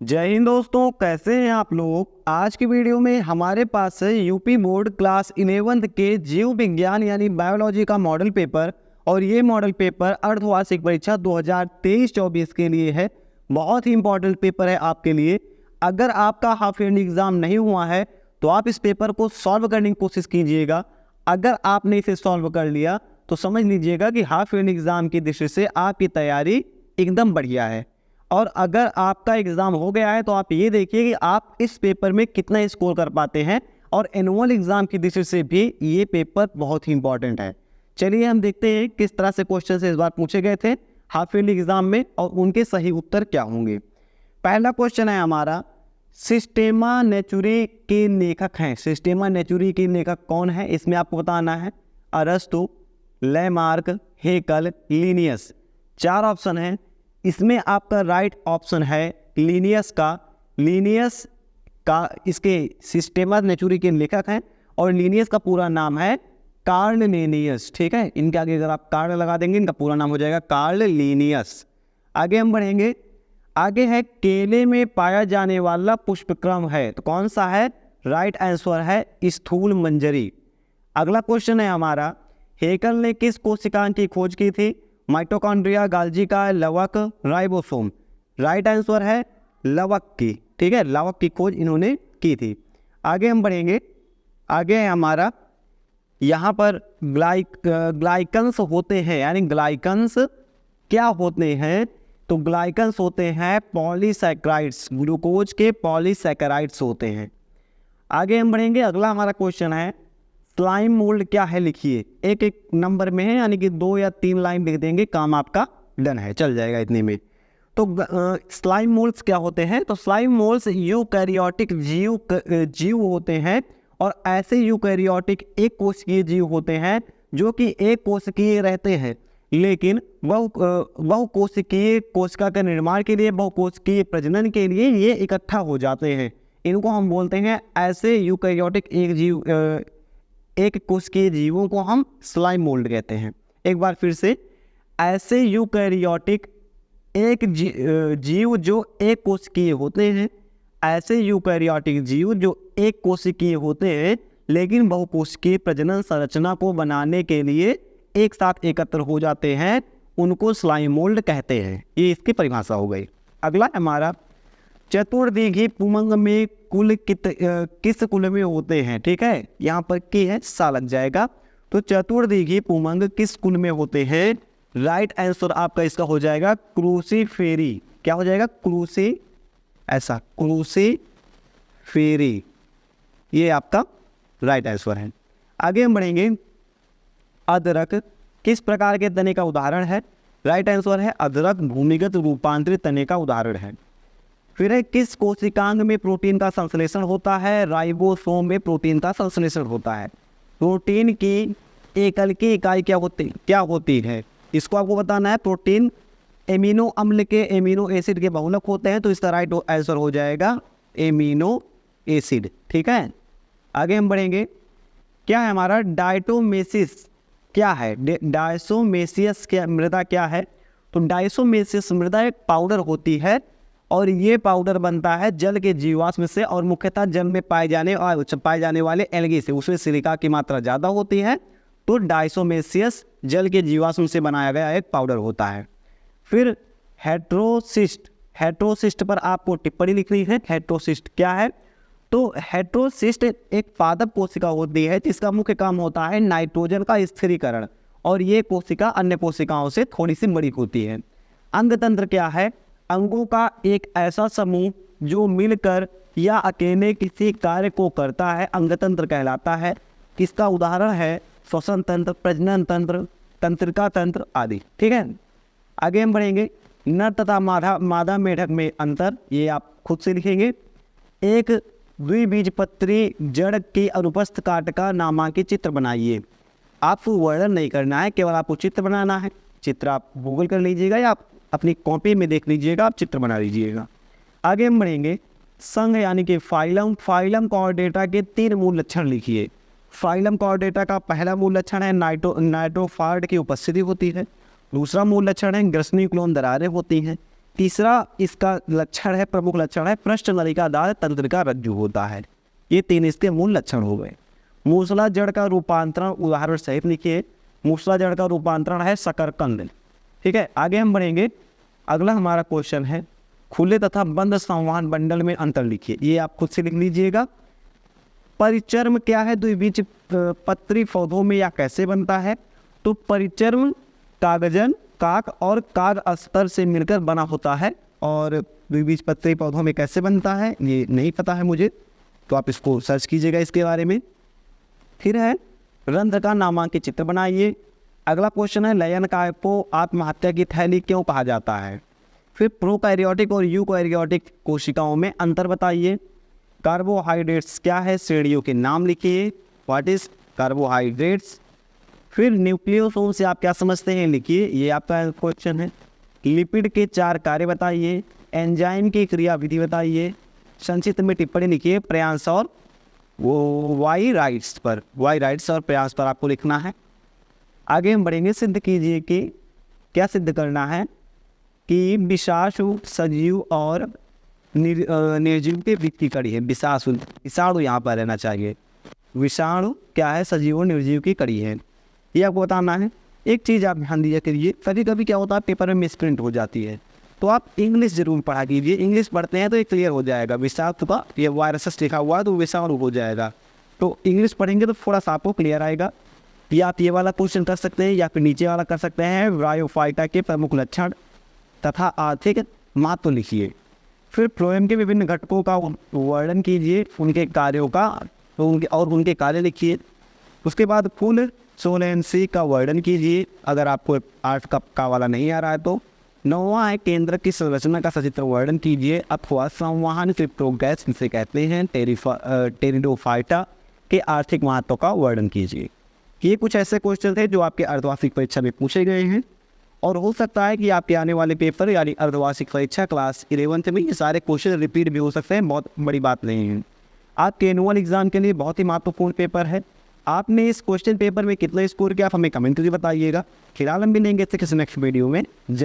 जय हिंद दोस्तों, कैसे हैं आप लोग। आज की वीडियो में हमारे पास है यूपी बोर्ड क्लास 11th के जीव विज्ञान यानी बायोलॉजी का मॉडल पेपर। और ये मॉडल पेपर अर्धवार्षिक परीक्षा 2023-24 के लिए है। बहुत ही इंपॉर्टेंट पेपर है आपके लिए। अगर आपका हाफ ईयरली एग्जाम नहीं हुआ है तो आप इस पेपर को सॉल्व करने की कोशिश कीजिएगा। अगर आपने इसे सॉल्व कर लिया तो समझ लीजिएगा कि हाफ ईयरली एग्जाम की दृष्टि से आपकी तैयारी एकदम बढ़िया है। और अगर आपका एग्ज़ाम हो गया है तो आप ये देखिए कि आप इस पेपर में कितना स्कोर कर पाते हैं। और एनुअल एग्ज़ाम की दृष्टि से भी ये पेपर बहुत ही इंपॉर्टेंट है। चलिए हम देखते हैं किस तरह से क्वेश्चन इस बार पूछे गए थे हाफ ईयरली एग्ज़ाम में और उनके सही उत्तर क्या होंगे। पहला क्वेश्चन है हमारा, सिस्टेमा नेचुरी के लेखक हैं। सिस्टेमा नेचुरी के लेखक कौन है, इसमें आपको बताना है। अरस्तु, लेमार्क, हेकल, लिनियस। 4 ऑप्शन हैं। इसमें आपका राइट ऑप्शन है लिनियस का इसके सिस्टेमा नेचुरी के लेखक हैं और लिनियस का पूरा नाम है कार्ल लिनियस। ठीक है, इनके आगे अगर आप कार्ल लगा देंगे इनका पूरा नाम हो जाएगा कार्ल लिनियस। आगे हम बढ़ेंगे। आगे है केले में पाया जाने वाला पुष्पक्रम है, तो कौन सा है। राइट आंसर है स्थूल मंजरी। अगला क्वेश्चन है हमारा, हेकल ने किस कोशिका की खोज की थी। माइटोकॉन्ड्रिया, गाल्जी का, लवक, राइबोसोम। राइट आंसर है लवक की। ठीक है, लवक की खोज इन्होंने की थी। आगे हम बढ़ेंगे। आगे है हमारा, यहाँ पर ग्लाइकन्स होते हैं, यानी ग्लाइकन्स क्या होते हैं, तो ग्लाइकन्स होते हैं पॉलीसैकेराइड्स, ग्लूकोज के पॉलीसैकेराइड्स होते हैं। आगे हम बढ़ेंगे। अगला हमारा क्वेश्चन है, स्लाइम मोल्ड क्या है, लिखिए। एक एक नंबर में है, यानी कि 2 या 3 लाइन लिख देंगे, काम आपका डन है, चल जाएगा इतने में। तो स्लाइम मोल्ड्स क्या होते हैं, तो स्लाइम मोल्ड्स यूकैरियोटिक जीव होते हैं। और ऐसे यूकैरियोटिक एक कोशिकीय जीव होते हैं जो कि एक कोशिकीय रहते हैं, लेकिन बहुकोशिकीय कोशिका के निर्माण के लिए, बहुकोशिकीय प्रजनन के लिए ये इकट्ठा हो जाते हैं। इनको हम बोलते हैं, ऐसे यूकैरियोटिक एक कोशिकीय जीवों को हम स्लाइम मोल्ड कहते हैं। एक बार फिर से, ऐसे यूकैरियोटिक एक जीव जो एक कोशिकीय होते हैं, ऐसे यूकैरियोटिक जीव जो एक कोशिकीय होते हैं लेकिन बहुकोशिकीय प्रजनन संरचना को बनाने के लिए एक साथ एकत्र हो जाते हैं, उनको स्लाइम मोल्ड कहते हैं। ये इसकी परिभाषा हो गई। अगला हमारा, चतुर्दिघी पुमंग में कुल किस कुल में होते हैं। ठीक है, यहाँ पर की है, सा लग जाएगा। तो चतुर्दिघी पुमंग किस कुल में होते हैं। राइट आंसर आपका इसका हो जाएगा क्रूसीफेरी। क्या हो जाएगा, क्रूसीफेरी। ये आपका राइट आंसर है। आगे हम बढ़ेंगे। अदरक किस प्रकार के तने का उदाहरण है। राइट आंसर है अदरक भूमिगत रूपांतरित तने का उदाहरण है। फिर है, किस कोशिकांग में प्रोटीन का संश्लेषण होता है। राइबोसोम में प्रोटीन का संश्लेषण होता है। प्रोटीन की एकल की इकाई क्या होती है, इसको आपको बताना है। प्रोटीन एमिनो अम्ल के एमिनो एसिड के बहुलक होते हैं, तो इसका राइट आंसर हो जाएगा एमिनो एसिड। ठीक है, आगे हम बढ़ेंगे। क्या है हमारा, डायटोमेसिस क्या है। डायसोमेसियस क्या मृदा क्या है, तो डायसोमेसियस मृदा एक पाउडर होती है और ये पाउडर बनता है जल के जीवाश्म से और मुख्यतः जल में पाए जाने वाले एल्गी से। उसमें सिलिका की मात्रा ज़्यादा होती है, तो डायसोमेसियस जल के जीवाश्म से बनाया गया एक पाउडर होता है। फिर हेट्रोसिस्ट पर आपको टिप्पणी लिखनी है। हेट्रोसिस्ट क्या है, तो हेट्रोसिस्ट एक पादप कोशिका होती है जिसका मुख्य काम होता है नाइट्रोजन का स्थिरीकरण, और ये कोशिका अन्य कोशिकाओं से थोड़ी सी बड़ी होती है। अंगतंत्र क्या है, अंगों का एक ऐसा समूह जो मिलकर या अकेले किसी कार्य को करता है, अंगतंत्र कहलाता है। इसका उदाहरण है श्वसन तंत्र, प्रजनन तंत्र, तंत्रिका तंत्र आदि। ठीक है, आगे हम बढ़ेंगे। नर तथा मादा मेढक में अंतर, ये आप खुद से लिखेंगे। एक द्विबीजपत्री जड़ की अनुपस्थ काट का नामांकित चित्र बनाइए। आपको वर्णन नहीं करना है, केवल आपको चित्र बनाना है। चित्र आप गूगल कर लीजिएगा या आप अपनी कॉपी में देख लीजिएगा, आप चित्र बना लीजिएगा। आगे हम बढ़ेंगे। संघ यानी कि फाइलम कॉर्डेटा के 3 मूल लक्षण लिखिए। फाइलम कॉर्डेटा का पहला मूल लक्षण है नाइट्रोफार्ड की उपस्थिति होती है। दूसरा मूल लक्षण है ग्रसनी क्लोन दरारें होती हैं। तीसरा इसका लक्षण है, प्रमुख लक्षण है, पृष्ठ नलिकादार तंत्र का रज्जु होता है। ये 3 इसके मूल लक्षण हो गए। मूसला जड़ का रूपांतरण उदाहरण सहित लिखिए। मूसला जड़ का रूपांतरण है शकरकंद। ठीक है, आगे हम बढ़ेंगे। अगला हमारा क्वेश्चन है खुले तथा बंद संवहन बंडल में अंतर लिखिए। ये आप खुद से लिख लीजिएगा। परिचर्म क्या है, द्विबीजपत्री पौधों में या कैसे बनता है? तो परिचर्म कागजन, काक और काग अस्तर से मिलकर बना होता है। और द्विबीजपत्री पौधों में कैसे बनता है ये नहीं पता है मुझे, तो आप इसको सर्च कीजिएगा इसके बारे में। फिर है रंध्र का नामांकित चित्र बनाइए। अगला क्वेश्चन है लयन काय को आत्महत्या की थैली क्यों कहा जाता है? फिर प्रोकैरियोटिक और यूकैरियोटिक कोशिकाओं में अंतर बताइए। कार्बोहाइड्रेट्स क्या है, श्रेणियों के नाम लिखिए। What is carbohydrates. फिर न्यूक्लियोसोम से आप क्या समझते हैं लिखिए, ये आपका क्वेश्चन है। लिपिड के 4 कार्य बताइए। एंजाइम की क्रियाविधि बताइए। संक्षिप्त में टिप्पणी लिखिए प्रयांस और वाई राइट्स और प्रयास पर आपको लिखना है। आगे हम बढ़ेंगे। सिद्ध कीजिए कि क्या सिद्ध करना है कि विषाणु सजीव और निर्जीव के बीच की कड़ी है। विषाणु यहाँ पर रहना चाहिए। विषाणु क्या है, सजीव और निर्जीव की कड़ी है, ये आपको बताना है। एक चीज़ आप ध्यान दीजिए करिए, कभी कभी क्या होता है पेपर में मिसप्रिंट हो जाती है, तो आप इंग्लिश जरूर पढ़ा कीजिए। इंग्लिश पढ़ते हैं तो ये क्लियर हो जाएगा। विषाणु का ये वायरस लिखा हुआ है तो विषाणु हो जाएगा, तो इंग्लिश पढ़ेंगे तो थोड़ा सा आपको क्लियर आएगा। या आप ये वाला क्वेश्चन कर सकते हैं या फिर नीचे वाला कर सकते हैं। ब्रायोफाइटा के प्रमुख लक्षण तथा आर्थिक महत्व लिखिए। फिर फ्लोएम के विभिन्न घटकों का वर्णन कीजिए, उनके कार्यों का उनके कार्य लिखिए। उसके बाद फुल सोलेंसी का वर्णन कीजिए अगर आपको 8 का वाला नहीं आ रहा है तो। 9वां है केंद्र की संरचना का सचित्र वर्णन कीजिए अथवा संवहन क्रिप्टोगैस जिसे कहते हैं टेरिडोफाइटा के आर्थिक महत्व का वर्णन कीजिए। ये कुछ ऐसे क्वेश्चन थे जो आपके अर्धवार्षिक परीक्षा में पूछे गए हैं और हो सकता है कि आपके आने वाले पेपर यानी अर्धवार्षिक परीक्षा क्लास 11th में ये सारे क्वेश्चन रिपीट भी हो सकते हैं, बहुत बड़ी बात नहीं है। आपके एनुअल एग्जाम के लिए बहुत ही महत्वपूर्ण पेपर है। आपने इस क्वेश्चन पेपर में कितना स्कोर किया आप हमें कमेंट करके बताइएगा। फिलहाल हम मिलेंगे किसी नेक्स्ट वीडियो में। जय